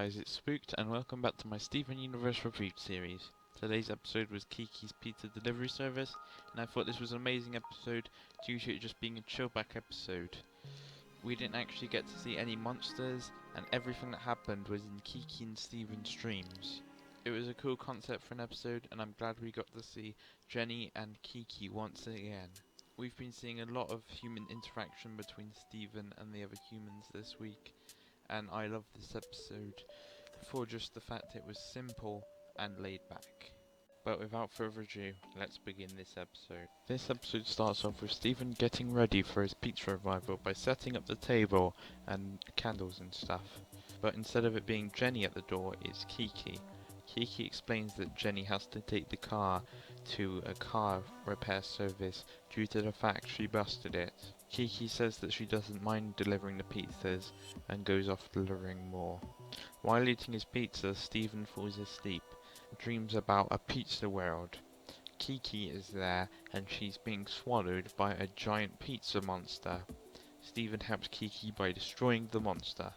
guys, it's Spooked and welcome back to my Steven Universe Repeat series. Today's episode was Kiki's pizza delivery service, and I thought this was an amazing episode due to it just being a chill back episode. We didn't actually get to see any monsters, and everything that happened was in Kiki and Steven's dreams. It was a cool concept for an episode, and I'm glad we got to see Jenny and Kiki once again. We've been seeing a lot of human interaction between Steven and the other humans this week, and I love this episode for just the fact it was simple and laid back. But without further ado, let's begin this episode. This episode starts off with Steven getting ready for his pizza revival by setting up the table and candles and stuff. But instead of it being Jenny at the door, it's Kiki. Kiki explains that Jenny has to take the car to a car repair service due to the fact she busted it. Kiki says that she doesn't mind delivering the pizzas and goes off delivering more. While eating his pizza, Steven falls asleep and dreams about a pizza world. Kiki is there and she's being swallowed by a giant pizza monster. Steven helps Kiki by destroying the monster.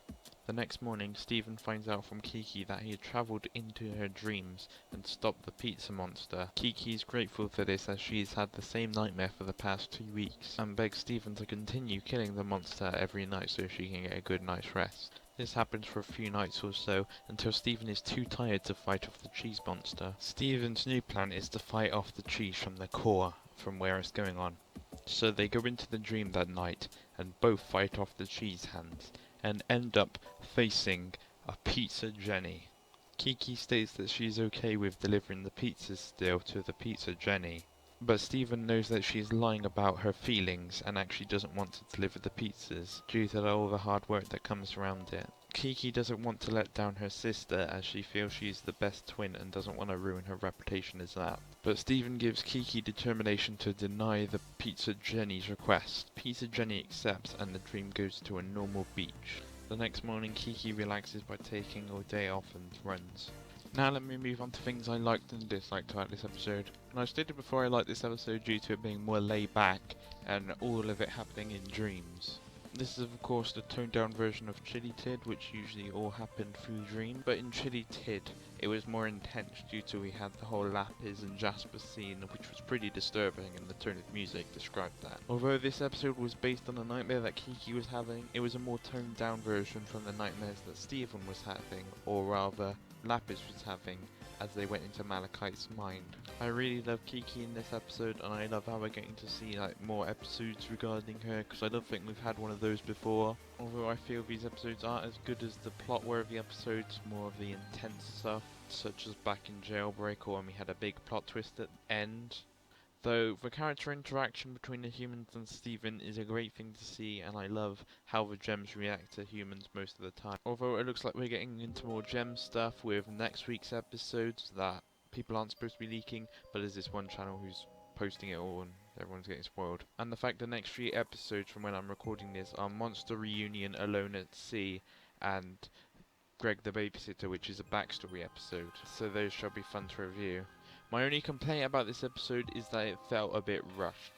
The next morning, Steven finds out from Kiki that he had travelled into her dreams and stopped the pizza monster. Kiki is grateful for this as she has had the same nightmare for the past 2 weeks and begs Steven to continue killing the monster every night so she can get a good night's rest. This happens for a few nights or so until Steven is too tired to fight off the cheese monster. Steven's new plan is to fight off the cheese from the core, from where it's going on. So they go into the dream that night and both fight off the cheese hands and end up facing a pizza Jenny. Kiki states that she's okay with delivering the pizzas still to the pizza Jenny, but Steven knows that she's lying about her feelings and actually doesn't want to deliver the pizzas due to all the hard work that comes around it. Kiki doesn't want to let down her sister as she feels she's the best twin and doesn't want to ruin her reputation as that. But Steven gives Kiki determination to deny the pizza Jenny's request. Pizza Jenny accepts and the dream goes to a normal beach. The next morning Kiki relaxes by taking a day off and runs. Now let me move on to things I liked and disliked about this episode. And I stated before I liked this episode due to it being more laid back and all of it happening in dreams. This is of course the toned down version of Chili Tid, which usually all happened through dream, but in Chili Tid it was more intense due to we had the whole Lapis and Jasper scene, which was pretty disturbing, and the tone of music described that. Although this episode was based on a nightmare that Kiki was having, it was a more toned down version from the nightmares that Steven was having, or rather Lapis was having, as they went into Malachite's mind. I really love Kiki in this episode, and I love how we're getting to see more episodes regarding her, because I don't think we've had one of those before. Although I feel these episodes aren't as good as the plot-worthy episodes, more of the intense stuff, such as back in Jailbreak, or when we had a big plot twist at the end. Though the character interaction between the humans and Steven is a great thing to see, and I love how the gems react to humans most of the time. Although it looks like we're getting into more gem stuff with next week's episodes that people aren't supposed to be leaking, but there's this one channel who's posting it all and everyone's getting spoiled. And the fact the next 3 episodes from when I'm recording this are Monster Reunion, Alone at Sea, and Greg the Babysitter, which is a backstory episode, so those shall be fun to review. My only complaint about this episode is that it felt a bit rushed,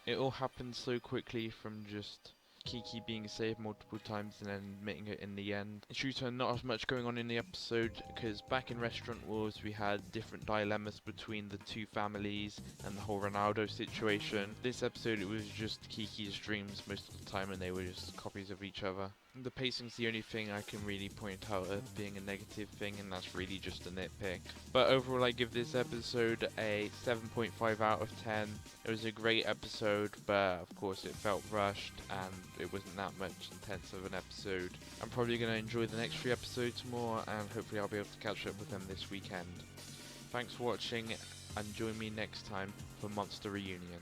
it all happened so quickly from just Kiki being saved multiple times and then admitting it in the end. Due to not as much going on in the episode, because back in Restaurant Wars we had different dilemmas between the two families and the whole Ronaldo situation. This episode it was just Kiki's dreams most of the time and they were just copies of each other. The pacing's the only thing I can really point out as being a negative thing, and that's really just a nitpick. But overall I give this episode a 7.5 out of 10. It was a great episode, but of course it felt rushed and it wasn't that much intense of an episode. I'm probably going to enjoy the next 3 episodes more, and hopefully I'll be able to catch up with them this weekend. Thanks for watching and join me next time for Monster Reunion.